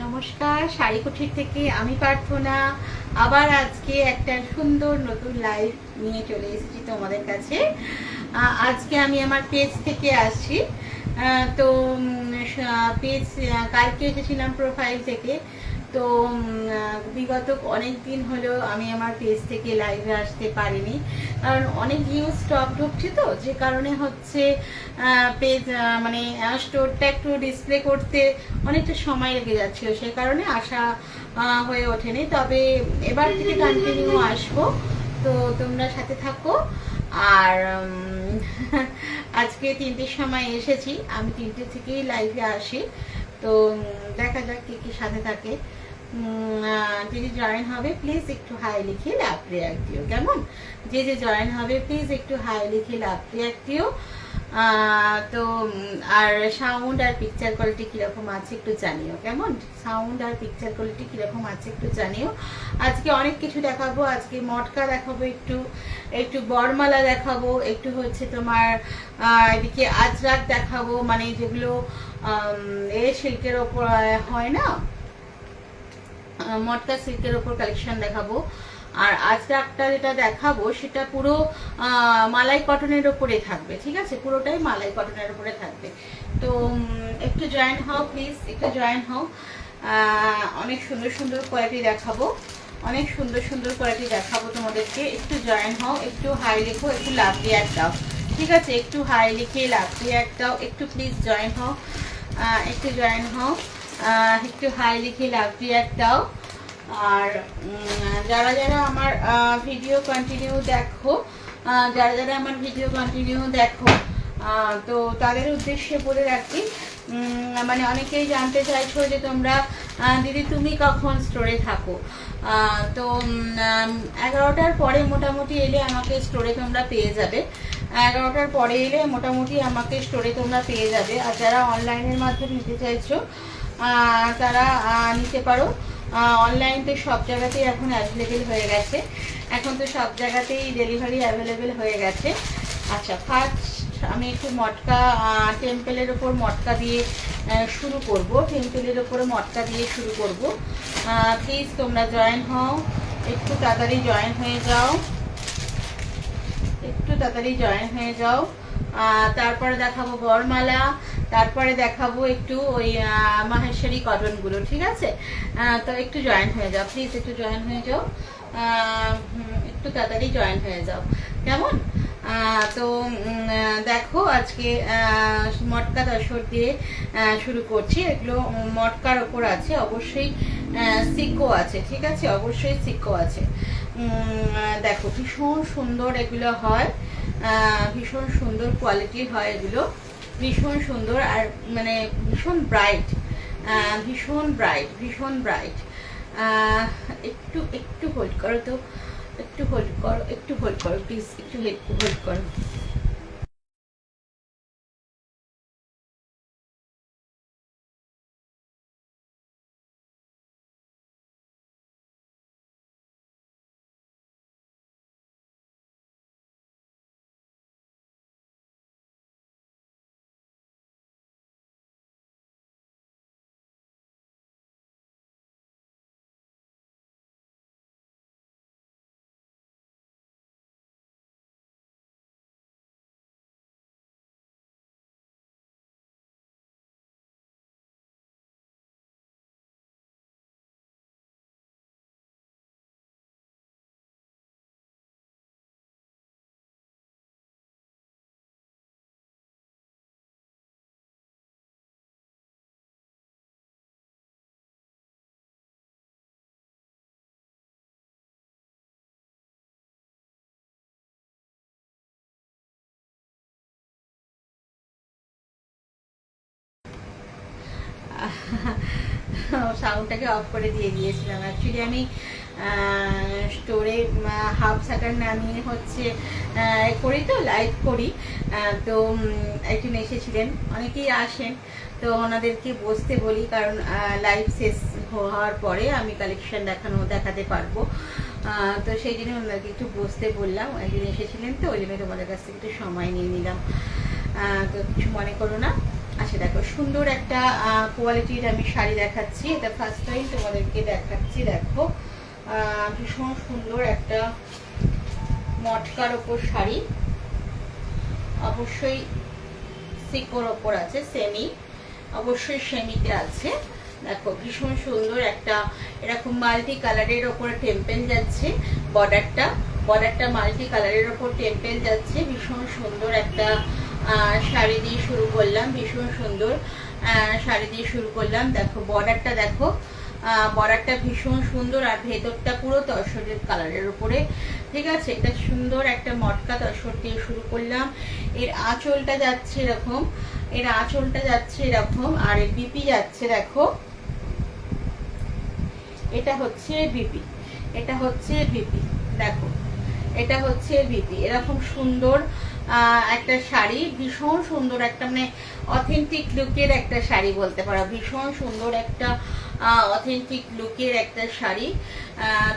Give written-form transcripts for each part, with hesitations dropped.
নমস্কার, শাড়িকুঠির থেকে আমি প্রার্থনা আবার আজকে একটা সুন্দর নতুন লাইভ নিয়ে চলে এসেছি তোমাদের কাছে। আজকে আমি আমার পেজ থেকে আসছি। তো পেজ কালকে এসেছিলাম প্রোফাইল থেকে। তো বিগত অনেক দিন হলো আমি আমার পেজ থেকে লাইভে আসতে পারিনি, কারণ অনেক নিউজ স্টক ঢুকছে, তো যে কারণে হচ্ছে পেজ মানে স্টোরটা একটু ডিসপ্লে করতে অনেকটা সময় লেগে যাচ্ছিল, সে কারণে আসা হয়ে ওঠেনি। তবে এবার থেকে কন্টিনিউ আসবো, তো তোমরা সাথে থাকো। আর আজকে 3টের সময় এসেছি, আমি 3টে থেকেই লাইভে আসি। তো দেখা যাক কে কি সাথে থাকে। যদি জয়েন হবে প্লিজ একটু হাই লিখে লাভ রিয়াক্ট দিও, কেমন? যে জয়েন হবে প্লিজ একটু হাই লিখে লাভ রিয়াক্ট দিও। তো আর সাউন্ড আর পিকচার কোয়ালিটি কীরকম আছে একটু জানিও, কেমন? সাউন্ড আর পিকচার কোয়ালিটি কীরকম আছে একটু জানিও। আজকে অনেক কিছু দেখাবো, আজকে মটকা দেখাবো, একটু একটু বরমালা দেখাবো, একটু হচ্ছে তোমার এদিকে আজরাক দেখাবো, মানে যেগুলো সিল্কের ওপর হয় না, মটকা সিল্কের ওপর কালেকশন দেখাবো। আর আজরাকটা যেটা দেখাবো সেটা পুরো মালাই কটনের ওপরে থাকবে, ঠিক আছে? পুরোটাই মালাই কটনের ওপরে থাকবে। তো একটু জয়েন হও প্লিজ, একটু জয়েন হও। অনেক সুন্দর সুন্দর কোয়ালিটি দেখাবো, অনেক সুন্দর সুন্দর কোয়ালিটি দেখাবো তোমাদেরকে। একটু জয়েন হও, একটু হাই লেখো, একটু লাভ রিয়াক্ট দাও, ঠিক আছে? একটু হাই লিখে লাভ রিয়াক্ট দাও, একটু প্লিজ জয়েন হও, একটু জয়েন হও, একটু হাই লিখে লাভ রিয়াক্ট দাও। আর যারা যারা আমার ভিডিও কন্টিনিউ দেখো, যারা যারা আমার ভিডিও কন্টিনিউ দেখো, তো তাদের উদ্দেশ্যে বলে রাখি, মানে অনেকেই জানতে চাইছো যে তোমরা দিদি তুমি কখন স্টোরে থাকো। তো 11টার পরে মোটামুটি এলে আমাকে স্টোরে তোমরা পেয়ে যাবে, 11টার পরে এলে মোটামুটি আমাকে স্টোরে তোমরা পেয়ে যাবে। আর যারা অনলাইনের মাধ্যমে নিতে চাইছো তারা নিতে পারো। অনলাইন তো সব জায়গাতেই এখন অ্যাভেলেবেল হয়ে গেছে, এখন তো সব জায়গাতেই ডেলিভারি অ্যাভেলেবেল হয়ে গেছে। আচ্ছা, ফার্স্ট আমি একটু মটকা টেম্পেলের ওপর মটকা দিয়ে শুরু করব, টেম্পেলের ওপরে মটকা দিয়ে শুরু করব। প্লিজ তোমরা জয়েন হও, একটু তাড়াতাড়ি জয়েন হয়ে যাও, একটু তাড়াতাড়ি জয়েন হয়ে যাও। তারপরে দেখাবো বরমালা, তারপরে দেখাবো একটু ওই মাহেশ্বরী কটনগুলো, ঠিক আছে? তো একটু জয়েন হয়ে যাও প্লিজ, একটু জয়েন হয়ে যাও, একটু তাড়াতাড়ি জয়েন হয়ে যাও, কেমন? তো দেখো আজকে মটকা তসর দিয়ে শুরু করছি। এগুলো মটকার ওপর আছে, অবশ্যই সিকো আছে, ঠিক আছে? অবশ্যই সিকো আছে। দেখো ভীষণ সুন্দর এগুলো হয়, ভীষণ সুন্দর কোয়ালিটির হয় এগুলো, ভীষণ সুন্দর। আর মানে ভীষণ ব্রাইট, ভীষণ ব্রাইট, ভীষণ ব্রাইট। একটু একটু হোল্ড করো তো, একটু হোল্ড করো, একটু হোল্ড করো প্লিজ, একটু হোল্ড করো। সাউন্ডটাকে অফ করে দিয়ে দিয়েছিলাম। অ্যাকচুয়ালি আমি স্টোরে হাফ শাটার নামিয়ে হচ্ছে করি, তো লাইভ করি। তো একজন এসেছিলেন, অনেকেই আসেন, তো ওনাদেরকে বসতে বলি, কারণ লাইভ শেষ হওয়ার পরে আমি কালেকশন দেখাতে পারবো। তো সেই জন্য ওনাদেরকে একটু বসতে বললাম, একদিন এসেছিলেন, তো ওই জন্য তোমাদের কাছ থেকে একটু সময় নিয়ে নিলাম। তো কিছু মনে করো না। আচ্ছা দেখো, সুন্দর একটা কোয়ালিটির আমি শাড়ি দেখাচ্ছি। এটা ফার্স্ট টাইম তোমাদেরকে দেখাচ্ছি। দেখো ভীষণ সুন্দর একটা মটকার ওপর শাড়ি, অবশ্যই সিকোর ওপর আছে, সেমি, অবশ্যই সেমিতে আছে। দেখো ভীষণ সুন্দর একটা এরকম মাল্টি কালারের ওপরে টেম্পেল যাচ্ছে। বর্ডারটা মাল্টি কালারের ওপর টেম্পেল যাচ্ছে। ভীষণ সুন্দর একটা শাড়ি দিয়ে শুরু করলাম, ভীষণ সুন্দর শাড়ি দিয়ে শুরু করলাম। দেখো বর্ডারটা দেখো, বর্ডারটা ভীষণ সুন্দর, আর ভেতরটা পুরো তসরের কালারের উপরে, ঠিক আছে। এটা সুন্দর একটা মটকা তসর দিয়ে শুরু করলাম। এর আঁচলটা যাচ্ছে এরকম, এর আঁচলটা যাচ্ছে এরকম, আর এর বিপি যাচ্ছে দেখো, এটা হচ্ছে বিপি, এটা হচ্ছে বিপি। দেখো এটা হচ্ছে বিপি। এরকম সুন্দর একটা শাড়ি, ভীষণ সুন্দর একটা মানে অথেন্টিক লুকের একটা শাড়ি বলতে পারো। ভীষণ সুন্দর একটা অথেন্টিক লুকের একটা শাড়ি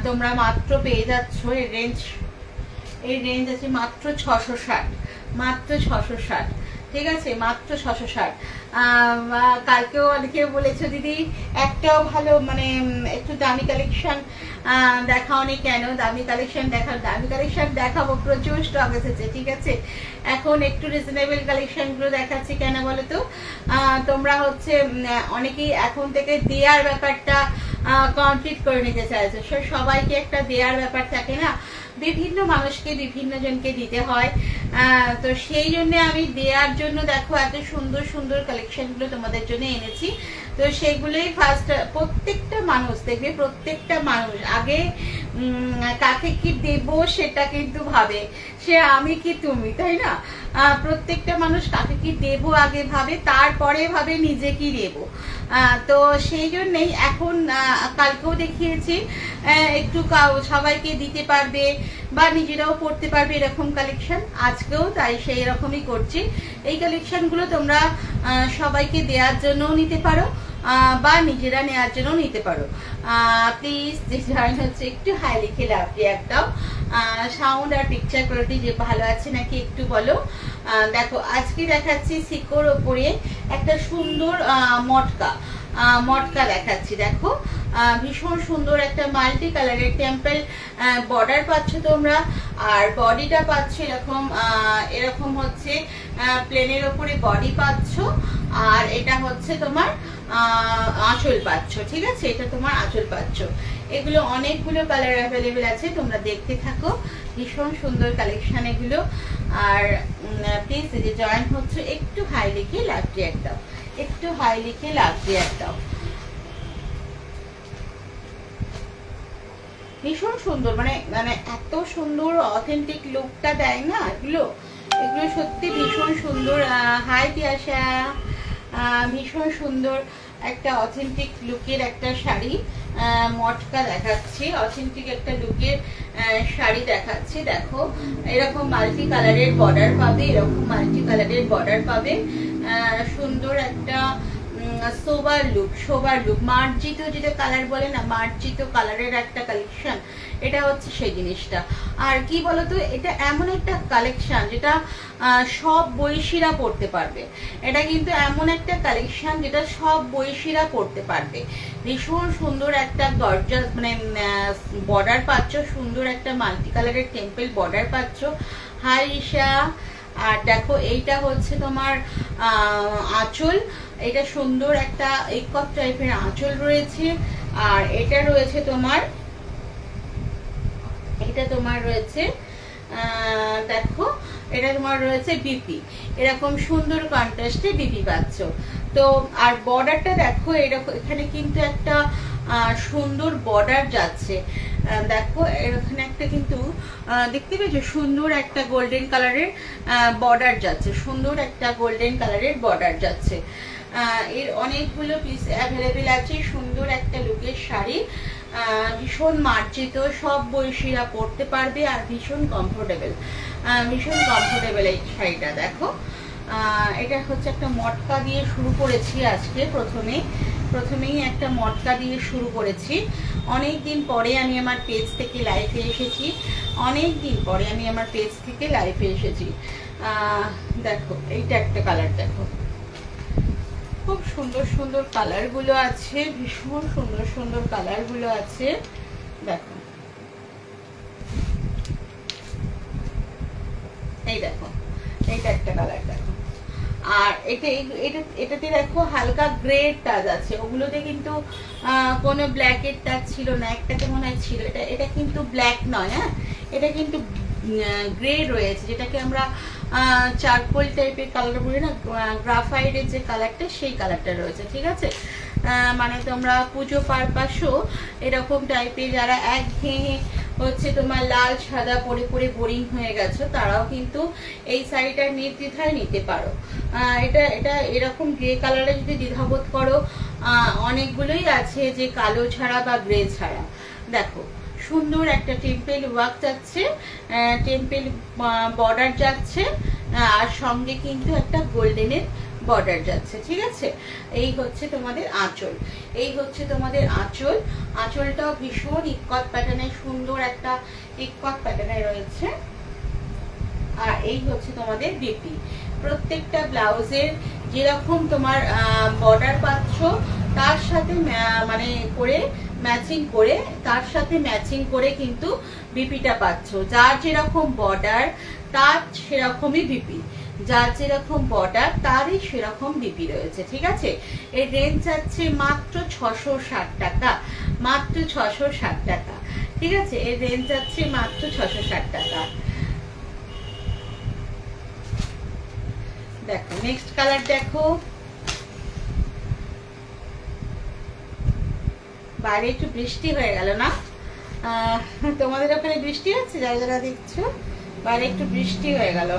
তোমরা মাত্র পেয়ে যাচ্ছ। এই রেঞ্জ আছে মাত্র 660, মাত্র 660, ঠিক আছে, মাত্র 660। কালকেও অনেকে বলেছো দিদি একটাও ভালো মানে একটু দামি কালেকশন দেখাওনি কেন? দামি কালেকশন দেখাবো, প্রচুর স্টক এসেছে, ঠিক আছে। এখন একটু রিজনেবল কালেকশনগুলো দেখাচ্ছি কেন বলো তো? তোমরা হচ্ছে অনেকেই এখন থেকে দেয়ার ব্যাপারটা কমপ্লিট করে নিতে চাইছো। সবাইকে একটা দেয়ার ব্যাপার থাকে না, বিভিন্ন মানুষকে বিভিন্ন জনকে দিতে হয়। তো সেই জন্য আমি দেওয়ার জন্য দেখো এত সুন্দর সুন্দর কালেকশনগুলো তোমাদের জন্য এনেছি। তো সেগুলোই ফার্স্ট প্রত্যেকটা মানুষ দেখবে, প্রত্যেকটা মানুষ আগে কাকে কি দেব সেটা কিন্তু ভাবে, সে আমি কি তুমি, তাই না? প্রত্যেকটা মানুষ কাকে কি দেব আগে ভাবে, তারপরে ভাবে নিজে কি দেব। তো সেই জন্যেই এখন কালকেও দেখিয়েছি একটু সবাইকে দিতে পারবে বা নিজেরাও পড়তে পারবে এরকম কালেকশন, আজকেও তাই সেই রকমই করছি। এই কালেকশনগুলো তোমরা সবাইকে দেওয়ার জন্যও নিতে পারো বা নিজেরা নেওয়ার জন্য নিতে পারো। প্লিজ যে জয়েন হচ্ছে একটু হাই লিখে লাভ একটাও সাউন্ড আর পিকচার কোয়ালিটি যে ভালো আছে নাকি একটু বলো। দেখো আজকে দেখাচ্ছি সিকোর ওপরে একটা সুন্দর মটকা দেখাচ্ছি। দেখো ভীষণ সুন্দর একটা মাল্টি কালারের টেম্পল বর্ডার পাচ্ছ তোমরা, আর বডিটা পাচ্ছ এরকম হচ্ছে প্লেনের ওপরে বডি পাচ্ছ, আর এটা হচ্ছে তোমার আঁচল পাচ্ছ, ঠিক আছে, এটা তোমার আঁচল পাচ্ছ। এগুলো অনেকগুলো কালার অ্যাভেলেবেল আছে, তোমরা দেখতে থাকো, ভীষণ সুন্দর কালেকশন এগুলো। আর প্লিজ যে জয়েন হচ্ছে একটু হাই লিখে লাভ রিঅ্যাক্ট দাও, একটু হাই লিখে লাভ রিঅ্যাক্ট দাও। ভীষণ সুন্দর মানে মানে এত সুন্দর অথেন্টিক লুকটা দেয় না এগুলো, এগুলো সত্যি ভীষণ সুন্দর। হাই তিয়াশা, ভীষণ সুন্দর একটা অথেন্টিক লুকের একটা শাড়ি মটকা দেখাচ্ছি, অথেন্টিক একটা লুকের শাড়ি দেখাচ্ছি। দেখো এরকম মাল্টি কালারের বর্ডার পাবে, এরকম মাল্টি কালারের বর্ডার পাবে, সুন্দর একটা সোবার লুক, মার্জিত যেটা কালার বলে না, মার্জিত কালারের একটা কালেকশন, এটা হচ্ছে সেই জিনিসটা। আর কি বলতো, এটা এমন একটা কালেকশন যেটা সব বয়সীরা পড়তে পারবে। এটা কিন্তু এমন একটা কালেকশন যেটা সব বয়সীরা পড়তে পারবে। ভীষণ সুন্দর একটা গর্জাস মানে বর্ডার পাচ্ছ, সুন্দর একটা মাল্টি কালারের টেম্পল বর্ডার পাচ্ছ। হাই ঈশা। আর দেখো এইটা হচ্ছে তোমার আঁচল, এটা সুন্দর একটা একপ টাইপের আঁচল রয়েছে। আর এটা রয়েছে তোমার, এটা তোমার রয়েছে দেখো এটা তোমার রয়েছে বিপি, এরকম সুন্দর কন্ট্রাস্টে বিপি পাচ্ছ। তো আর বর্ডারটা দেখো এরকম, এখানে কিন্তু একটা সুন্দর বর্ডার যাচ্ছে। দেখো এখানে একটা কিন্তু দেখতে পেয়েছো সুন্দর একটা গোল্ডেন কালারের বর্ডার যাচ্ছে, সুন্দর একটা গোল্ডেন কালারের বর্ডার যাচ্ছে। এর অনেকগুলো পিস অ্যাভেলেবেল আছে, সুন্দর একটা লুকের শাড়ি, ভীষণ মার্জিত, সব বয়সীরা পরতে পারবে, আর ভীষণ কমফোর্টেবল, ভীষণ কমফোর্টেবল এই শাড়িটা। দেখো এটা হচ্ছে একটা মটকা দিয়ে শুরু করেছি আজকে, প্রথমেই একটা মটকা দিয়ে শুরু করেছি। অনেক দিন পরে আমি আমার পেজ থেকে লাইভে এসেছি, অনেক দিন পরে আমি আমার পেজ থেকে লাইভে এসেছি। দেখো এইটা একটা কালার, দেখো খুব সুন্দর সুন্দর কালারগুলো আছে, ভীষণ সুন্দর সুন্দর কালারগুলো আছে। দেখো এই দেখো, এইটা একটা কালার দেখো। আর এটাতে দেখো হালকা গ্রে টাচ আছে, ওগুলোতে কিন্তু কোনো ব্ল্যাকের টাচ ছিল না, একটাতে মনে হয় ছিল। এটা কিন্তু ব্ল্যাক নয়, হ্যাঁ, এটা কিন্তু গ্রে রয়েছে, যেটাকে আমরা চারকোল টাইপের কালার বলি না, গ্রাফাইটের যে কালারটা, সেই কালারটা রয়েছে, ঠিক আছে। মানে তোমরা পুজো পারপাসও এরকম টাইপের, যারা একঘেয়ে হচ্ছে তোমার লাল সাদা পরে পরে বোরিং হয়ে গেছো, তারাও কিন্তু এই শাড়িটা নির্দ্বিধায় নিতে পারো। এটা এটা এরকম গ্রে কালারে যদি দ্বিধাবোধ করো, অনেকগুলোই আছে যে কালো ছাড়া বা গ্রে ছাড়া। দেখো সুন্দর একটা টেম্পেল ওয়ার্ক যাচ্ছে, টেম্পেল বর্ডার যাচ্ছে, আর সঙ্গে কিন্তু একটা গোল্ডেনের বর্ডার যাচ্ছে, ঠিক আছে। এই হচ্ছে তোমাদের আঁচল, এই হচ্ছে তোমাদের আঁচল। আঁচলটাও ভীষণ ইক্কত প্যাটার্নে, সুন্দর একটা ইক্কত প্যাটার্নে রয়েছে। আর এই হচ্ছে তোমাদের বিপি। প্রত্যেকটা ব্লাউজের যেরকম তোমার বর্ডার পাচ্ছ, তার সাথে মানে করে ম্যাচিং করে, তার সাথে ম্যাচিং করে কিন্তু বিপিটা পাচ্ছ। যার যেরকম বর্ডার তার সেরকমই বিপি, যার যেরকম বর্ডার তারই সেরকম বিপি রয়েছে, ঠিক আছে। এর রেঞ্জ আছে মাত্র 660 টাকা, মাত্র 660 টাকা, ঠিক আছে। এর রেঞ্জ আছে মাত্র 660 টাকা। দেখো নেক্সট কালার দেখো। বাইরে একটু বৃষ্টি হয়ে গেল না, তোমাদের ওখানে বৃষ্টি হচ্ছে? যারা যারা দেখছো, বাইরে একটু বৃষ্টি হয়ে গেল।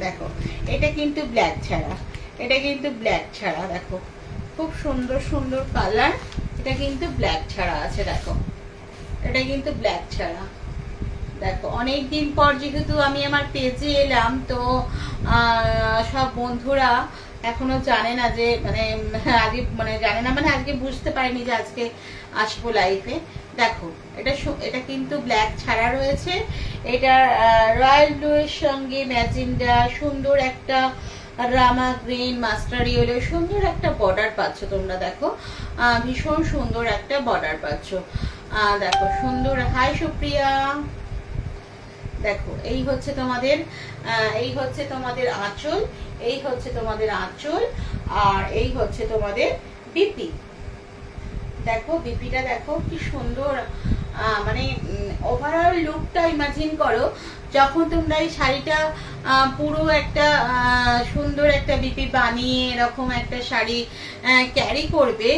দেখো এটা কিন্তু ব্ল্যাক ছাড়া, এটা কিন্তু ব্ল্যাক ছাড়া, দেখো খুব সুন্দর সুন্দর কালার। এটা কিন্তু ব্ল্যাক ছাড়া আছে, দেখো এটা কিন্তু ব্ল্যাক ছাড়া। দেখো অনেকদিন পর যেহেতু আমি আমার পেজে এলাম, তো সব বন্ধুরা এখনো জানে না যে মানে আগে মানে জানে না, মানে আজকে বুঝতে পারিনি যে আজকে আসবো লাইফে। দেখো এটা কিন্তু ব্ল্যাক ছাড়া রয়েছে। এটা রয়্যাল ব্লু এর সঙ্গে ম্যাজেন্ডা, সুন্দর একটা রামা গ্রিন, মাস্টার ইয়েলো, সুন্দর একটা বর্ডার পাচ্ছ তোমরা। দেখো ভীষণ সুন্দর একটা বর্ডার পাচ্ছ। দেখো সুন্দর। হাই সুপ্রিয়া। দেখো এই হচ্ছে তোমাদের এই হচ্ছে তোমাদের আঁচল, এই হচ্ছে তোমাদের আঁচল, আর এই হচ্ছে তোমাদের বিপি। দেখো বিপিটা দেখো কি সুন্দর, মানে ওভারঅল লুকটা ইমাজিন করো, যখন তোমরা এই শাড়িটা পুরো একটা সুন্দর একটা বিপি বানিয়ে এরকম একটা শাড়ি ক্যারি করবে,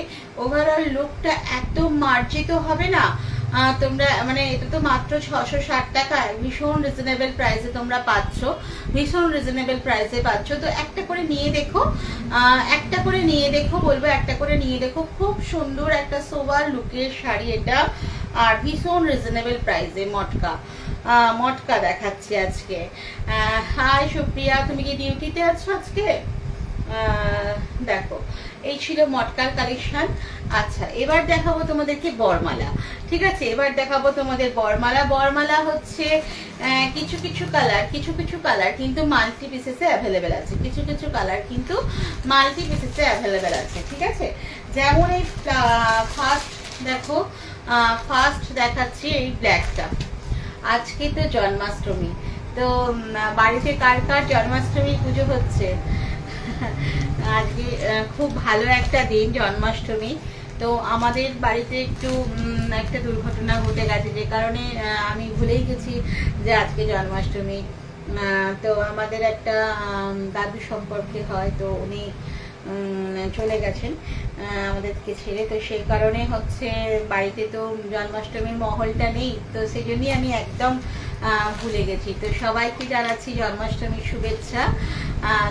ওভারঅল লুকটা একদম মার্জিত হবে না। তোমরা মানে এটা তো মাত্র 660 টাকা, ভীষণ রিজনেবল প্রাইসে তোমরা পাচ্ছ, ভীষণ রিজনেবল প্রাইসে পাচ্ছ। তো একটা করে নিয়ে দেখো, একটা করে নিয়ে দেখো, বলবো একটা করে নিয়ে দেখো। খুব সুন্দর একটা সোবার লুকের শাড়ি এটা, আর ভীষণ রিজনেবল প্রাইসে মটকা মটকা দেখাচ্ছি আজকে। হাই সুপ্রিয়া, তুমি কি ডিউটিতে আছো আজকে? দেখো এই ছিল মটকার কালেকশন। আচ্ছা এবার দেখাবো তোমাদেরকে বরমালা, ঠিক আছে। এবার দেখাবো তোমাদের বরমালা। বরমালা হচ্ছে কিছু কিছু কালার কিন্তু মাল্টি পিসেসে অ্যাভেলেবেল আছে, কিছু কিছু কালার কিন্তু মাল্টি পিসেসে অ্যাভেলেবেল আছে, ঠিক আছে। যেমন এই ফার্স্ট দেখো, ফার্স্ট দেখাচ্ছি এই ব্ল্যাকটা। আজকে তো জন্মাষ্টমী, তো বাড়িতে কার কার জন্মাষ্টমী পুজো হচ্ছে? আজকে খুব ভালো একটা দিন জন্মাষ্টমী। তো আমাদের বাড়িতে একটু একটা দুর্ঘটনা ঘটে গেছে, যে কারণে আমি ভুলেই গেছি যে আজকে জন্মাষ্টমী। তো আমাদের একটা দাদু সম্পর্কে হয়, তো উনি চলে গেছেন আমাদেরকে ছেড়ে, তো সেই কারণে হচ্ছে বাড়িতে তো জন্মাষ্টমীর মহলটা নেই, তো সেই জন্যই আমি একদম ভুলে গেছি। তো সবাইকে জানাচ্ছি জন্মাষ্টমীর শুভেচ্ছা।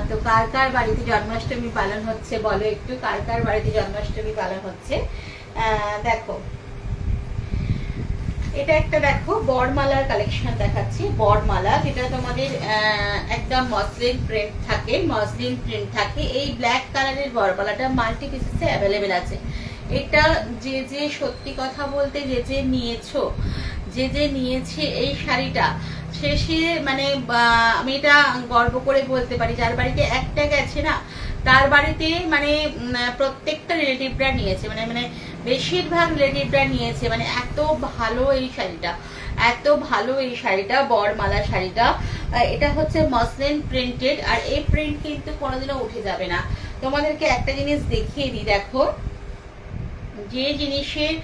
তো কার কার বাড়িতে জন্মাষ্টমী পালন হচ্ছে বলো একটু, কার কার বাড়িতে জন্মাষ্টমী পালন হচ্ছে। দেখো এটা একটা দেখো বরমালার কালেকশন দেখাচ্ছি। বরমালা যেটা তোমাদের একদম মসলিন প্রিন্ট থাকে, মসলিন প্রিন্ট থাকে। এই ব্ল্যাক কালারের বরমালাটা মাল্টি পিসেসে অ্যাভেলেবেল আছে। এটা যে সত্যি কথা বলতে যে নিয়েছে এই শাড়িটা, সে মানে আমি এটা গর্ব করে বলতে পারি, যার বাড়িতে একটা গেছে না, তার বাড়িতে মানে প্রত্যেকটা রিলেটিভরা নিয়েছে, মানে মানে বেশিরভাগ রিলেটিভরা নিয়েছে, মানে এত ভালো এই শাড়িটা, এত ভালো এই শাড়িটা, বরমালা শাড়িটা। এটা হচ্ছে মসলিন প্রিন্টেড, আর এই প্রিন্ট কিন্তু কোনোদিনও উঠে যাবে না। তোমাদেরকে একটা জিনিস দেখিয়ে দিই, দেখো যে জিনিসের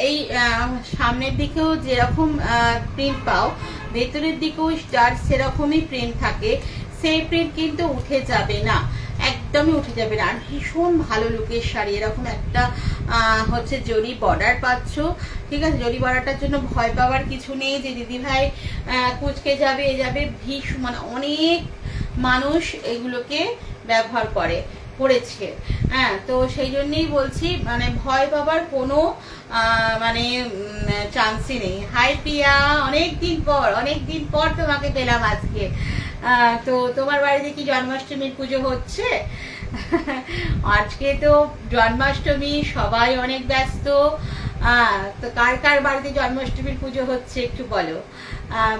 এই সামনের দিকেও যেরকম প্রিন্ট পাও, ভেতরের দিকেও তার সেরকমই প্রিন্ট থাকে, সেই প্রিন্ট কিন্তু উঠে যাবে না, একদমই উঠে যাবে না। আর ভীষণ ভালো লুকের শাড়ি, এরকম একটা হচ্ছে জরি বর্ডার পাচ্ছ, ঠিক আছে। জরি বর্ডারটার জন্য ভয় পাওয়ার কিছু নেই যে দিদি ভাই কুচকে যাবে এ যাবে, ভীষণ মানে অনেক মানুষ এগুলোকে ব্যবহার করেছে, হ্যাঁ। তো সেই জন্যই বলছি, মানে ভয় পাবার কোনো মানে চান্সই নেই। হাই প্রিয়া, অনেক দিন পর তোমাকে পেলাম আজকে। তো তোমার বাড়িতে কি জন্মাষ্টমীর পুজো হচ্ছে? আজকে তো জন্মাষ্টমী, সবাই অনেক ব্যস্ত। তো কার কার বাড়িতে জন্মাষ্টমীর পুজো হচ্ছে একটু বলো।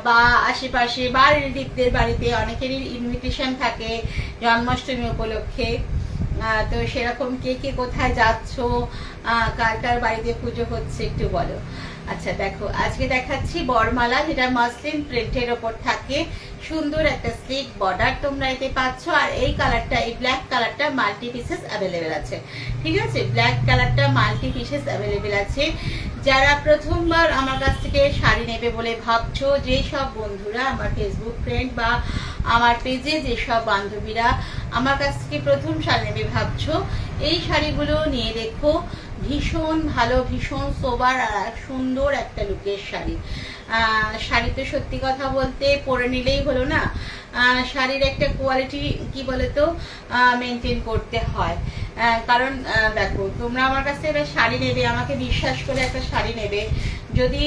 বা আশেপাশে বা রিলেটিভদের বাড়িতে অনেকেরই ইনভিটেশন থাকে জন্মাষ্টমী উপলক্ষে। তো সেরকম কে কে কোথায় যাচ্ছ, কার কার বাড়িতে পুজো হচ্ছে একটু বলো। আচ্ছা দেখো, আজকে দেখাচ্ছি বরমালা, যেটা মাসলিন প্রিন্টের ওপর থাকে, সুন্দর একটা স্লিক বর্ডার তোমরা এতে পাচ্ছ। আর এই কালারটা, এই ব্ল্যাক কালারটা মাল্টি পিসেস অ্যাভেলেবেল আছে, ঠিক আছে। ব্ল্যাক কালারটা মাল্টি পিসেস অ্যাভেলেবেল আছে। যারা প্রথমবার আমার কাছ থেকে শাড়ি নেবে বলে ভাবছো, যেই সব বন্ধুরা আমার ফেসবুক ফ্রেন্ড বা আমার পেজে যেসব বান্ধবীরা আমার কাছ থেকে প্রথম শাড়ি নেবে ভাবছো, এই শাড়িগুলো নিয়ে দেখো। ভীষণ ভালো, ভীষণ সোবার আর সুন্দর একটা লুকের শাড়ি। শাড়িতে সত্যি কথা বলতে পরে নিলেই হলো না, শাড়ির একটা কোয়ালিটি কি বলতো মেনটেন করতে হয়। কারণ দেখো, তোমরা আমার কাছ থেকে একটা শাড়ি নেবে, আমাকে বিশ্বাস করে একটা শাড়ি নেবে, যদি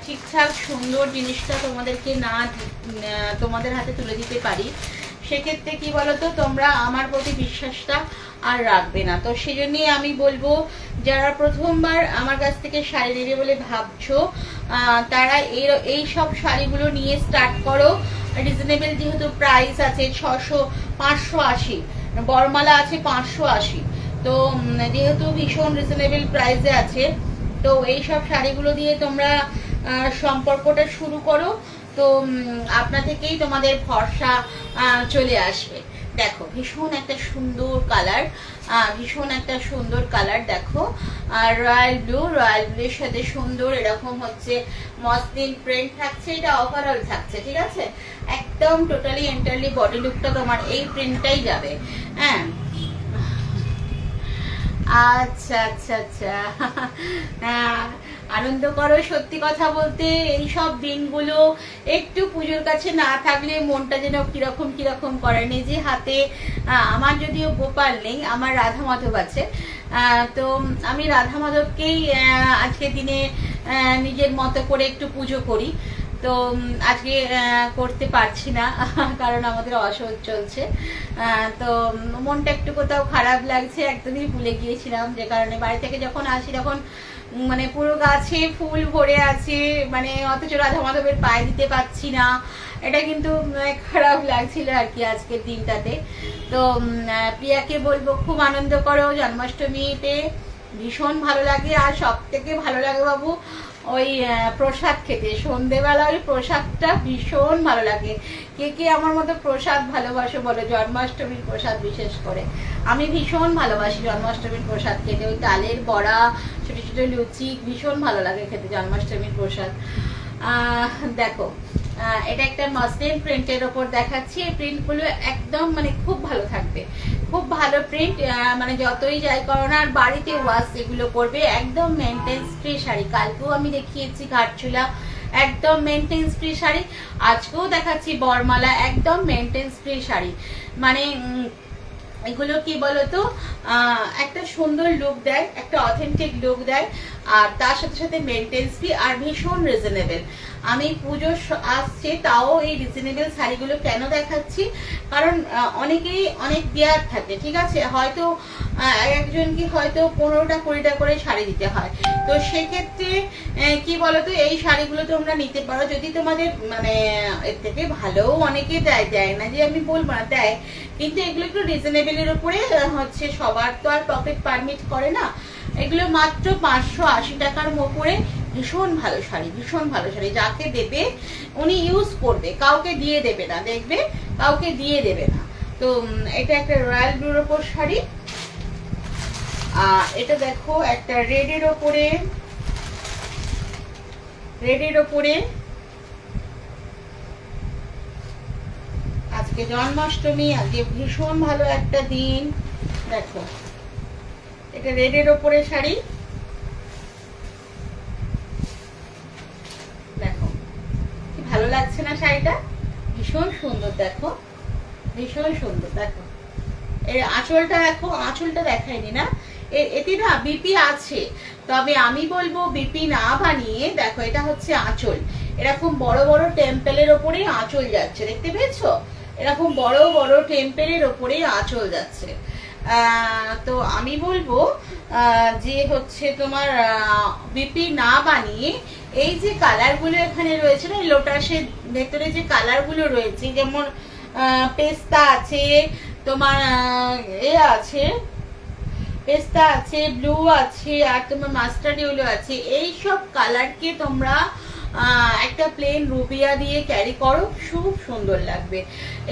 ঠিকঠাক সুন্দর জিনিসটা তোমাদেরকে না তোমাদের হাতে তুলে দিতে পারি, সেক্ষেত্রে কি বলতো তোমরা আমার প্রতি বিশ্বাসটা আর রাখবে না। তো সেই জন্যই আমি বলবো, যারা প্রথমবার আমার কাছ থেকে শাড়ি নেবে বলে ভাবছো, তারা এই সব শাড়িগুলো নিয়ে স্টার্ট করো। রিজনেবল যেহেতু প্রাইস আছে 580, বরমালা আছে 580, তো যেহেতু ভীষণ রিজনেবল প্রাইসে আছে, তো এই সব শাড়িগুলো দিয়ে তোমরা সম্পর্কটা শুরু করো। তো আপনা থেকেই তোমাদের ভরসা চলে আসবে। দেখো ভীষণ একটা সুন্দর কালার, ভীষণ একটা সুন্দর কালার। দেখো আর রয়্যাল ব্লুর সাথে সুন্দর এরকম হচ্ছে মসলিন প্রিন্ট থাকছে, এটা ওভারঅল থাকছে, ঠিক আছে। একদম টোটালি এন্টারলি বডি লুকটা তোমার এই প্রিন্টটাই যাবে, হ্যাঁ। আচ্ছা আচ্ছা আচ্ছা, আনন্দ করো। সত্যি কথা বলতে এই সব দিনগুলো একটু পুজোর কাছে না থাকলে মনটা যেন কিরকম কিরকম করে। নিজে হাতে, আমার যদিও গোপাল নেই, আমার রাধা মাধব আছে, তো আমি রাধা মাধবকেই আজকের দিনে নিজের মতো করে একটু পুজো করি। তো আজকে করতে পারছি না, কারণ আমাদের অসহ্য চলছে। তো মনটা একটু কোথাও খারাপ লাগছে, একদমই ভুলে গিয়েছিলাম, যে কারণে বাড়ি থেকে যখন আসি তখন মানে পুরো গাছে ফুল ভরে আছে, মানে অথচ রাধা মাধবের পায়ে দিতে পারছি না, এটা কিন্তু খারাপ লাগছিল আর কি আজকের দিনটাতে। তো প্রিয়াকে বলবো খুব আনন্দ করো জন্মাষ্টমীতে, ভীষণ ভালো লাগে। আর সব থেকে ভালো লাগে বাবু ওই প্রসাদ খেতে, সন্ধেবেলা ওই প্রসাদটা ভীষণ ভালো লাগে। কে কে আমার মতো প্রসাদ ভালোবাসো বলো, জন্মাষ্টমীর প্রসাদ বিশেষ করে আমি ভীষণ ভালোবাসি জন্মাষ্টমীর প্রসাদ খেতে। ওই তালের বড়া, ছোট ছোট লুচি, ভীষণ ভালো লাগে খেতে জন্মাষ্টমীর প্রসাদ। দেখো এটা একটা মসলিন প্রিন্টের ওপর দেখাচ্ছি। এই প্রিন্টগুলো একদম মানে খুব ভালো থাকবে, খুব ভালো প্রিন্ট, মানে যতই যাই করো না, আর বাড়িতে ওয়াশ এগুলো করবে। একদম মেনটেন্স ফ্রি শাড়ি, কালকেও আমি দেখিয়েছি ঘাটচুলা, একদম মেনটেন্স ফ্রি শাড়ি। আজকেও দেখাচ্ছি বরমালা, একদম মেনটেন্স ফ্রি শাড়ি। মানে এগুলো কি বলতো একটা সুন্দর লুক দেয়, একটা অথেন্টিক লুক দেয়, আর তার সাথে সাথে মেনটেন্স ফ্রি আর ভীষণ রিজনেবল। আমি পুজো আসছে তাও এই রিজনেবল শাড়িগুলো কেন দেখাচ্ছি, কারণ অনেকেই অনেক দেয়ার থাকে, ঠিক আছে। হয়তো একজনকে হয়তো 15টা 20টা করে শাড়ি দিতে হয়। তো সেক্ষেত্রে কি বলতো, এই শাড়িগুলো তোমরা নিতে পারো যদি তোমাদের মানে এর থেকে ভালোও অনেকে দেয় না যে আমি বলবো না, দেয়, কিন্তু এগুলো একটু রিজনেবলের উপরে হচ্ছে, সবার তো আর পকেট পারমিট করে না। এগুলো মাত্র 580 টাকার উপরে ভীষণ ভালো শাড়ি, ভীষণ ভালো শাড়ি। যাকে দেবে উনি ইউজ করবে, কাউকে দিয়ে দেবে না, দেখবে কাউকে দিয়ে দেবে না। তো এটা একটা রয়্যাল ব্লুর ওপর শাড়ি। এটা দেখো একটা রেডের ওপরে আজকে জন্মাষ্টমী, আজকে ভীষণ ভালো একটা দিন। দেখো এটা রেডের ওপরে শাড়ি, দেখো কি ভালো লাগছে না শাড়িটা, ভীষণ সুন্দর, দেখো ভীষণ সুন্দর। দেখো এর আঁচলটা দেখো, আঁচলটা দেখায়নি না, এতে না বিপি আছে, তবে আমি বলবো বিপি না বানিয়ে, দেখো এটা হচ্ছে আঁচল, এরকম বড় বড় টেম্পেলের ওপরে আঁচল যাচ্ছে, দেখতে পেয়েছো, এরকম বড় বড় টেম্পেলের ওপরে আঁচল যাচ্ছে। তো আমি বলবো যে হচ্ছে তোমার বিপি না বানিয়ে এই যে কালারগুলো এখানে রয়েছে না, লোটাসের ভেতরে যে কালারগুলো রয়েছে, যেমন পেস্তা আছে তোমার, আছে পেস্তা আছে, ব্লু আছে, আর তোমার মাস্টার্ড ইয়েলো আছে, এই সব কালারকে তোমরা একটা প্লেন রুবিয়া দিয়ে ক্যারি করো, খুব সুন্দর লাগবে।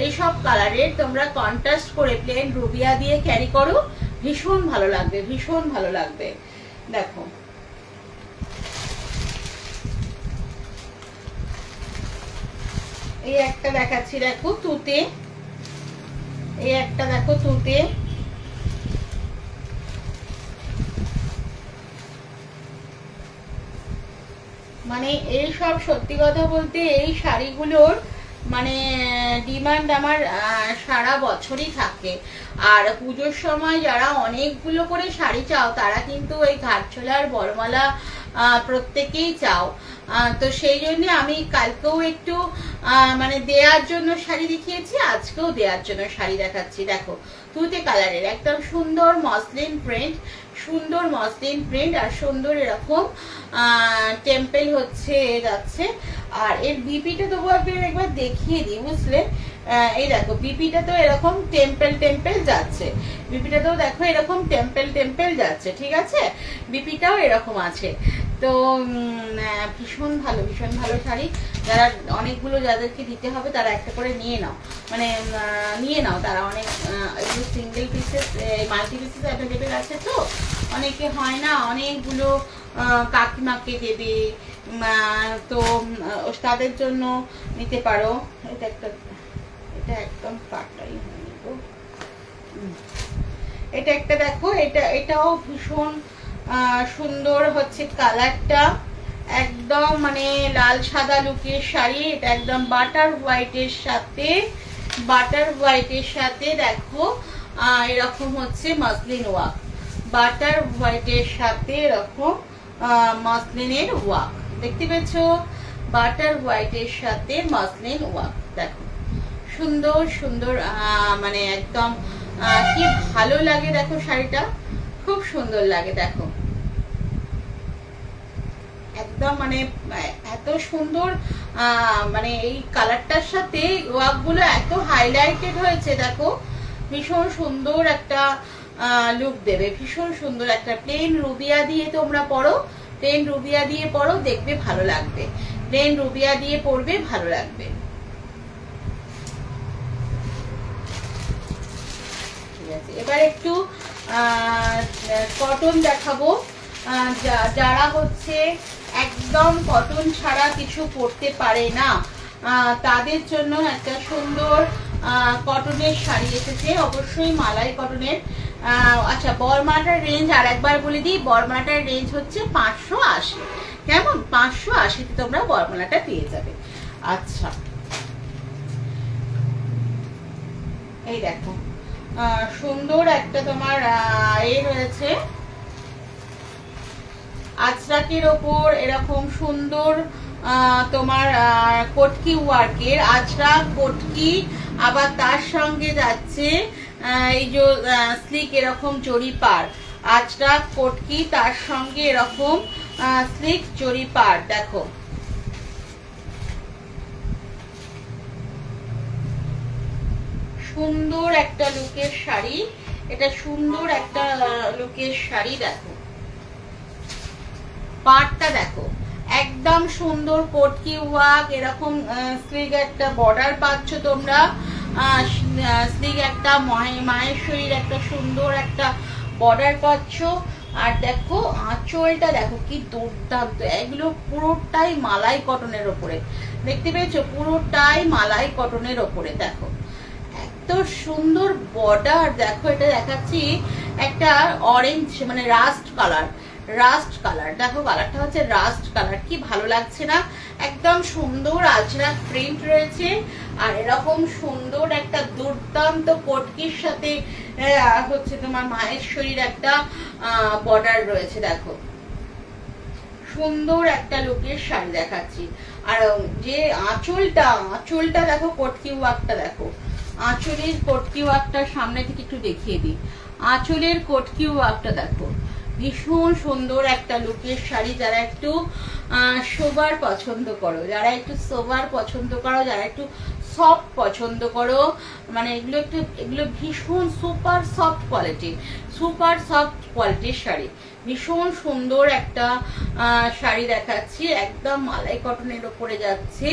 এই সব কালারের তোমরা কন্ট্রাস্ট করে প্লেন রুবিয়া দিয়ে ক্যারি করো, ভীষণ ভালো লাগবে, ভীষণ ভালো লাগবে। দেখো এই একটা দেখাচ্ছি, দেখো তুতে, এই একটা দেখো তুতে, মানে এই সব সত্যি কথা বলতে এই শাড়িগুলোর মানে ডিমান্ড আমার সারা বছরই থাকে। আর পুজোর সময় যারা অনেকগুলো করে শাড়ি চাও তারা কিন্তু এই ঘাটছোলার বড়মালা প্রত্যেকেই চাও। তো সেই জন্য আমি কালকেও একটু মানে দেওয়ার জন্য শাড়ি দেখিয়েছি, আজকেও দেওয়ার জন্য শাড়ি দেখাচ্ছি। দেখো তুতে কালারের একদম সুন্দর মসলিন প্রিন্ট, সুন্দর মসলিন প্রিন্ট, আর সুন্দর এরকম টেম্পেল হচ্ছে যাচ্ছে। আর এর বিপিটা তবু একবার দেখিয়ে দিই, বুঝলে, এই দেখো বিপিটা তো এরকম টেম্পেল টেম্পেল যাচ্ছে, বিপিটাতেও দেখো এরকম টেম্পেল টেম্পেল যাচ্ছে, ঠিক আছে, বিপিটাও এরকম আছে। তো ভীষণ ভালো, ভীষণ ভালো শাড়ি। যারা অনেকগুলো যাদেরকে দিতে হবে তারা একটা করে নিয়ে নাও, মানে নিয়ে নাও, তারা অনেক এগুলো single pieces, multi pieces available আছে, তো অনেকে হয় না অনেকগুলো কাকিমাকে দেবে, তো তাদের জন্য নিতে পারো। এটা একটা, এটা একদম কাটাই হয়নি তো, এটা একটা দেখো, এটাও ভীষণ সুন্দর হচ্ছে কালারটা, একদম মানে লাল সাদা লুকের শাড়ি। এটা একদম বাটার হোয়াইটের সাথে, বাটার হোয়াইটের সাথে দেখো এরকম হচ্ছে মাসলিন ওয়ার্ক, বাটার হোয়াইটের সাথে এরকম মাসলিনের ওয়ার্ক, দেখতে পেয়েছো, বাটার হোয়াইটের সাথে মাসলিন ওয়ার্ক। দেখো সুন্দর সুন্দর, মানে একদম কি ভালো লাগে, দেখো শাড়িটা খুব সুন্দর লাগে। দেখো একদম মানে এত সুন্দর, মানে এই কালারটার সাথে ওয়ার্কগুলো এত হাইলাইটেড হয়েছে, দেখো ভীষণ সুন্দর একটা লুক দেবে, ভীষণ সুন্দর একটা প্লেন রুবিয়া দিয়ে তোমরা পরো, প্লেন রুবিয়া দিয়ে পরো, দেখবে ভালো লাগবে, প্লেন রুবিয়া দিয়ে পরবে ভালো লাগবে। ঠিক আছে, এবার একটু কটন দেখাবো। যারা হচ্ছে একদম কটন ছাড়া কিছু পরতে পারে না, তাদের জন্য একটা সুন্দর কটনের শাড়ি এসেছে, অবশ্যই মালাই কটনের। আচ্ছা, বরমালাটার রেঞ্জ আর একবার বলে দিই, বরমালাটার রেঞ্জ হচ্ছে 580, কেমন, 580তে তোমরা বরমালাটা পেয়ে যাবে। আচ্ছা এই দেখো সুন্দর একটা তোমার রয়েছে আজরাকের ওপর এরকম সুন্দর তোমার কটকি ওয়ার্কের আজরাক কটকি, আবার তার সঙ্গে যাচ্ছে এই যে স্লিক এরকম জরি পার, আজরাক কটকি, তার সঙ্গে এরকম স্লিক জরি পার। দেখো সুন্দর একটা লুকের শাড়ি, এটা সুন্দর একটা লুকের শাড়ি। দেখো পাড়টা দেখো একদম সুন্দর কটকি ওয়ার্ক, এরকম স্লিক একটা বর্ডার পাচ্ছ তোমরা, স্লিক একটা মাহেশ্বরীর একটা সুন্দর একটা বর্ডার পাচ্ছ। আর দেখো আঁচলটা দেখো কি দুর্দান্ত, এগুলো পুরোটাই মালাই কটনের ওপরে, দেখতে পেয়েছো পুরোটাই মালাই কটনের ওপরে। দেখো এত সুন্দর বর্ডার, দেখো এটা দেখাচ্ছি একটা অরেঞ্জ মানে রাস্ট কালার, রাস্ট কালার, দেখো কালারটা হচ্ছে রাস্ট কালার, কি ভালো লাগছে না, একদম সুন্দর আজরাক প্রিন্ট রয়েছে। আর এরকম সুন্দর একটা দুর্দান্ত কটকির সাথে হচ্ছে তোমার মাহেশ্বরীর একটা বর্ডার রয়েছে। দেখো সুন্দর একটা লুকের শাড়ি দেখাচ্ছি। আর যে আঁচলটা দেখো কটকি ওয়ার্কটা দেখো, আঁচলের কটকি ওয়ার্কটা সামনে থেকে একটু দেখিয়ে দিই, আঁচলের কটকি ওয়ার্কটা দেখো ভীষণ সুন্দর একটা লুকের শাড়ি। যারা একটু সোবার পছন্দ করো, যারা একটু সোবার পছন্দ করো, যারা একটু সফট পছন্দ করো, মানে এগুলো ভীষণ সুপার সফট কোয়ালিটির, সুপার সফট কোয়ালিটির শাড়ি, ভীষণ সুন্দর একটা শাড়ি দেখাচ্ছি, একদম মালাই কটনের ওপরে যাচ্ছে,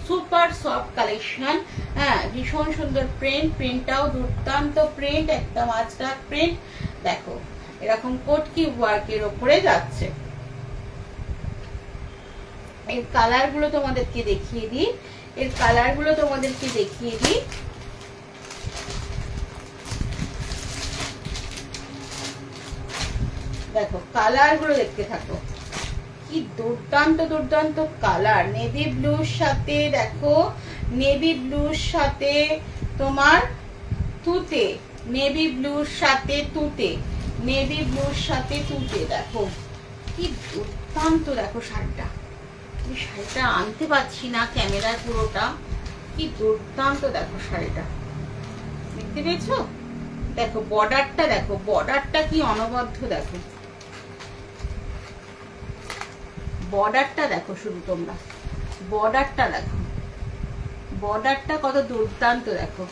সুপার সফট কালেকশন। হ্যাঁ ভীষণ সুন্দর প্রিন্ট, প্রিন্টটাও দুর্দান্ত প্রিন্ট, একদম আজরাক প্রিন্ট। দেখো এরকম কটকি ওয়ার্কের ওপরে যাচ্ছে। এর কালার গুলো তোমাদেরকে দেখিয়ে দিই, এর কালার গুলো তোমাদেরকে দেখিয়ে দিই। দেখো কালার গুলো দেখতে থাকো, কি দুর্দান্ত দুর্দান্ত কালার। নেভি ব্লুর সাথে দেখো, নেভি ব্লুর সাথে তোমার তুতে, নেভি ব্লুর সাথে তুতে, নেভি ব্লুর সাথে তুতে। দেখো কি দুর্দান্ত, দেখো শাড়িটা, এই শাড়িটা আনতে পারছি না ক্যামেরায় পুরোটা, কি দুর্দান্ত দেখো শাড়িটা, দেখতে পেয়েছো? দেখো বর্ডারটা, দেখো বর্ডারটা কি অনবদ্য, দেখো বর্ডারটা দেখো, শুধু তোমরা বর্ডারটা দেখো, বর্ডারটা কত দুর্দান্ত দেখো।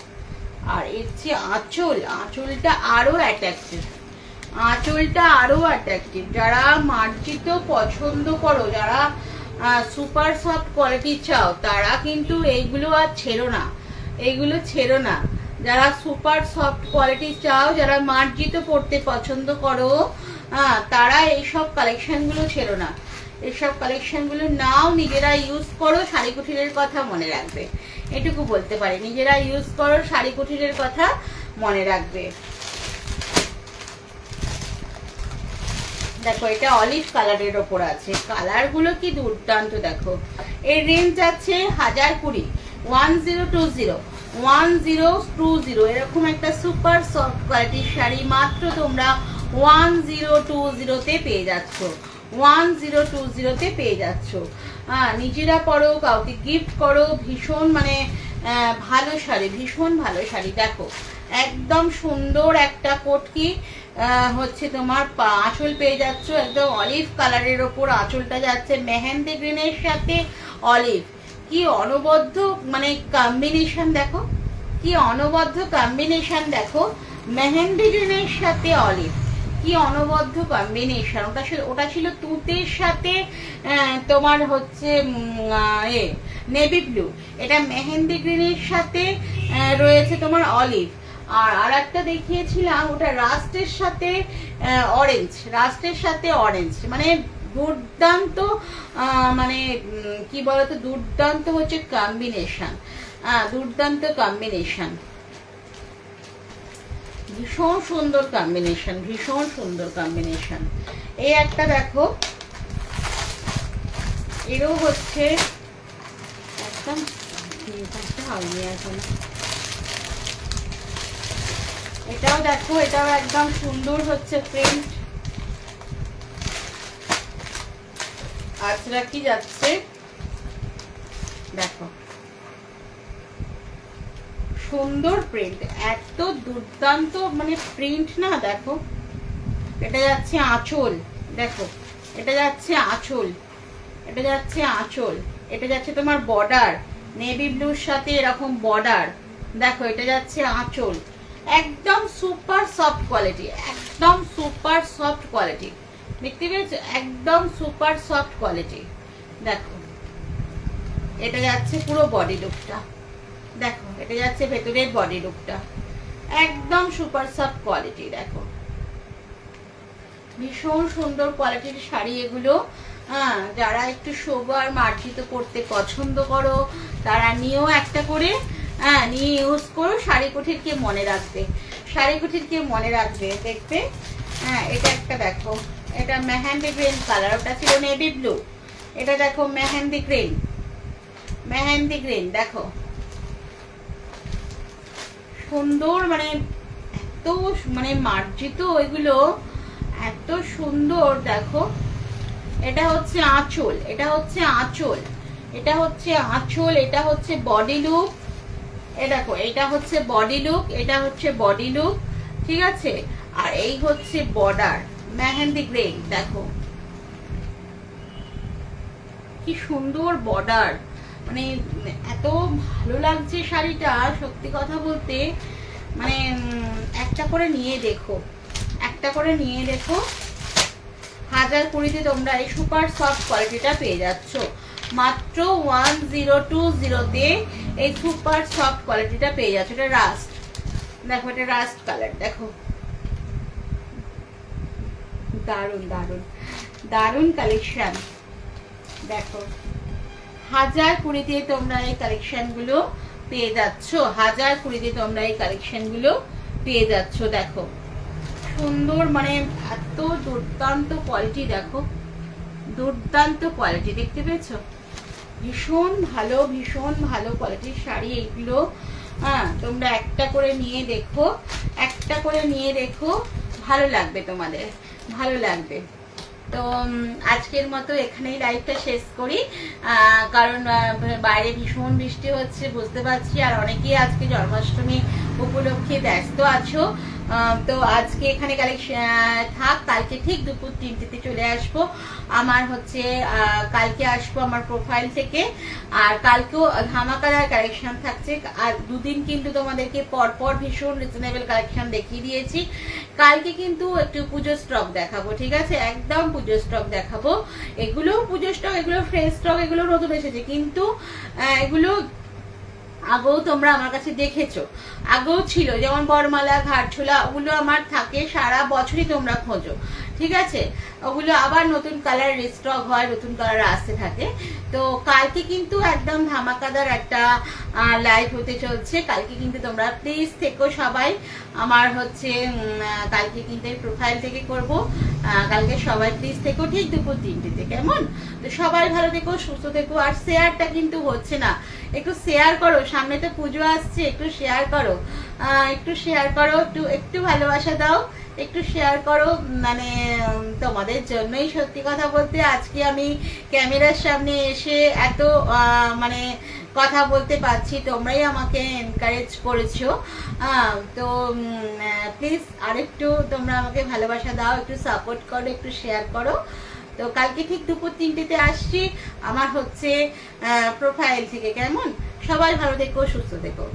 আর এর যে আঁচলটা আরো অ্যাট্রাকটিভ, আঁচলটা আরো অ্যাট্রাকটিভ। যারা মার্জিত পছন্দ করো, যারা সুপার সফট কোয়ালিটি চাও, তারা কিন্তু এইগুলো আর ছেড়ো না, এইগুলো ছেড়ো না। যারা সুপার সফট কোয়ালিটি চাও, যারা মার্জিত পড়তে পছন্দ করো, তারা এইসব কালেকশনগুলো ছেড়ো না, এইসব কালেকশনগুলো নাও, নিজেরা ইউজ করো, শাড়ি কুটিরের কথা মনে রাখবে, এটুকু বলতে পারি, নিজেরা ইউজ করো, শাড়ি কুটিরের কথা মনে রাখবে। দেখো এটা অলিভ কালারের ওপর আছে, কালার গুলো কি দুর্দান্ত। দেখো এর রেঞ্জ আছে 1020, 1020, 1020, এরকম একটা সুপার সফট কোয়ালিটির শাড়ি মাত্র তোমরা 1020-তে পেয়ে যাচ্ছ, 1020-তে পেয়ে যাচ্ছ। নিজেরা পরো, কাউকে গিফট করো, ভীষণ মানে ভালো শাড়ি, ভীষণ ভালো শাড়ি। দেখো একদম সুন্দর একটা কটকি হচ্ছে তোমার আঁচল পেয়ে যাচ্ছ, একদম অলিভ কালারের ওপর আঁচলটা যাচ্ছে, মেহেন্দি গ্রিনের সাথে অলিভ, কি অনবদ্য মানে কম্বিনেশন, দেখো কি অনবদ্য কম্বিনেশন। দেখো মেহেন্দি গ্রিনের সাথে অলিভ, কি অনবদ্য কম্বিনেশন। ওটা ছিল তুতের সাথে তোমার হচ্ছে নেভি ব্লু, এটা মেহেন্দি গ্রিনের সাথে রয়েছে তোমার অলিভ। আর একটা দেখিয়েছিলাম ওটা রাস্টের সাথে অরেঞ্জ, রাস্টের সাথে অরেঞ্জ, মানে দুর্দান্ত, মানে কি বলতো, দুর্দান্ত হচ্ছে কম্বিনেশন, দুর্দান্ত কম্বিনেশন, ভীষণ সুন্দর কম্বিনেশন, ভীষণ সুন্দর কম্বিনেশন। এই একটা দেখো, এরও হচ্ছে একদম হয়নি এখন, এটাও দেখো, এটাও একদম সুন্দর হচ্ছে প্রিন্ট, আজরা কি যাচ্ছে দেখো, সুন্দর প্রিন্ট, এত দুর্দান্ত মানে প্রিন্ট না, দেখো এটা যাচ্ছে আঁচল, দেখো এটা যাচ্ছে আঁচল, এটা যাচ্ছে আঁচল, এটা যাচ্ছে তোমার বর্ডার, নেভি ব্লুর সাথে এরকম বর্ডার, দেখো এটা যাচ্ছে আঁচল, একদম সুপার সফট কোয়ালিটি, একদম সুপার সফট কোয়ালিটি, দেখতে পেয়েছো, একদম সুপার সফট কোয়ালিটি। দেখো এটা যাচ্ছে পুরো বডি লুকটা, দেখো এটা যাচ্ছে ভেতরের বডি লুকটা, একদম সুপার সফট কোয়ালিটি। দেখো ভীষণ সুন্দর কোয়ালিটির শাড়ি এগুলো। হ্যাঁ, যারা একটু সোবার মার্জিত করতে পছন্দ করো তারা নিয়েও একটা করে, হ্যাঁ নিয়ে ইউজ করো, শাড়ি কুঠিরকে মনে রাখবে, শাড়ি কুঠিরকে মনে রাখবে দেখবে। হ্যাঁ এটা একটা দেখো, এটা মেহেন্দি গ্রিন কালার, ওটা ছিল নেভি ব্লু, এটা দেখো মেহেন্দি গ্রিন, মেহেন্দি গ্রিন, দেখো সুন্দর, মানে এত মানে মার্জিত এগুলো, এত সুন্দর। দেখো এটা হচ্ছে আঁচল, এটা হচ্ছে আঁচল, এটা হচ্ছে আঁচল, এটা হচ্ছে বডি লুক, এ দেখো এটা হচ্ছে বডি লুক, এটা হচ্ছে বডি লুক, ঠিক আছে। আর এই হচ্ছে বর্ডার মেহেন্দি গ্রিন, দেখো কি সুন্দর বর্ডার, মানে এত ভালো লাগছে শাড়িটা, সত্যি কথা বলতে। মানে একটা করে নিয়ে দেখো, একটা করে নিয়ে দেখো, 1020 তোমরা এই সুপার সফট কোয়ালিটিটা পেয়ে যাচ্ছ, মাত্র 1020 এই সুপার সফট কোয়ালিটিটা পেয়ে যাচ্ছ। এটা রাস্ট, দেখো এটা রাস্ট কালার, দেখো দারুন দারুন দারুন কালেকশন। দেখো 1020 তোমরা এই কালেকশন গুলো পেয়ে যাচ্ছ, 1020 তোমরা এই কালেকশন গুলো পেয়ে যাচ্ছ। দেখো সুন্দর, মানে এত দুর্দান্ত কোয়ালিটি, দেখো দুর্দান্ত কোয়ালিটি, দেখতে পেয়েছো, ভীষণ ভালো, ভীষণ ভালো কোয়ালিটির শাড়ি এইগুলো। হ্যাঁ তোমরা একটা করে নিয়ে দেখো, একটা করে নিয়ে দেখো, ভালো লাগবে তোমাদের, ভালো লাগবে। তো আজকের মতো এখানেই লাইভটা শেষ করি, কারণ বাইরে ভীষণ বৃষ্টি হচ্ছে বুঝতে পারছি, আর অনেকেই আজকে জন্মাষ্টমী উপলক্ষে ব্যস্ত আছো। তো আজকে এখানে কালেকশন থাক, কালকে ঠিক দুপুর 3টেতে চলে আসবো। আমার হচ্ছে কালকে আসবো আমার প্রোফাইল থেকে, আর কালকেও ধামাকাদার কালেকশন থাকছে। আর দুদিন কিন্তু তোমাদেরকে পরপর ভীষণ রিজনেবল কালেকশন দেখিয়ে দিয়েছি। কালকে কিন্তু একটু পুজো স্টক দেখাবো, ঠিক আছে, একদম পুজো স্টক দেখাবো। এগুলো পুজো স্টক, এগুলো ফ্রেশ স্টক, এগুলো নতুন এসেছে, কিন্তু এগুলো আগেও তোমরা আমার কাছে দেখেছো, আগেও ছিল, যেমন বরমালা, ঘাটছোলা, ওগুলো আমার থাকে সারা বছরই, তোমরা খোঁজো, ঠিক আছে। ওগুলো আবার নতুন কালার রিস্টক হয়, নতুন কালার আসতে থাকে। তো কালকে কিন্তু একদম ধামাকাদার একটা লাইভ হতে চলছে। কালকে কিন্তু তোমরা প্লিজ থেকো সবাই, আমার হচ্ছে কালকে কিন্তু প্রোফাইল থেকে করব। কালকে সবাই প্লিজ থেকো ঠিক দুপুর 3টেতে, কেমন? তো সবাই ভালো থেকো, সুস্থ থেকো। আর শেয়ারটা কিন্তু হচ্ছে না, একটু শেয়ার করো, সামনে তো পুজো আসছে, একটু শেয়ার করো, একটু শেয়ার করো, একটু একটু ভালোবাসা দাও, একটু শেয়ার করো। মানে তোমাদের জন্যই সত্যি কথা বলতে আজকে আমি ক্যামেরার সামনে এসে এত মানে কথা বলতে পারছি, তোমরাই আমাকে এনকারেজ করেছো। তো প্লিজ আরেকটু তোমরা আমাকে ভালোবাসা দাও, একটু সাপোর্ট করো, একটু শেয়ার করো। তো কালকে ঠিক দুপুর 3টেতে আসছি আমার হচ্ছে প্রোফাইল থেকে, কেমন? সবাই ভালো থেকো, সুস্থ থেকো।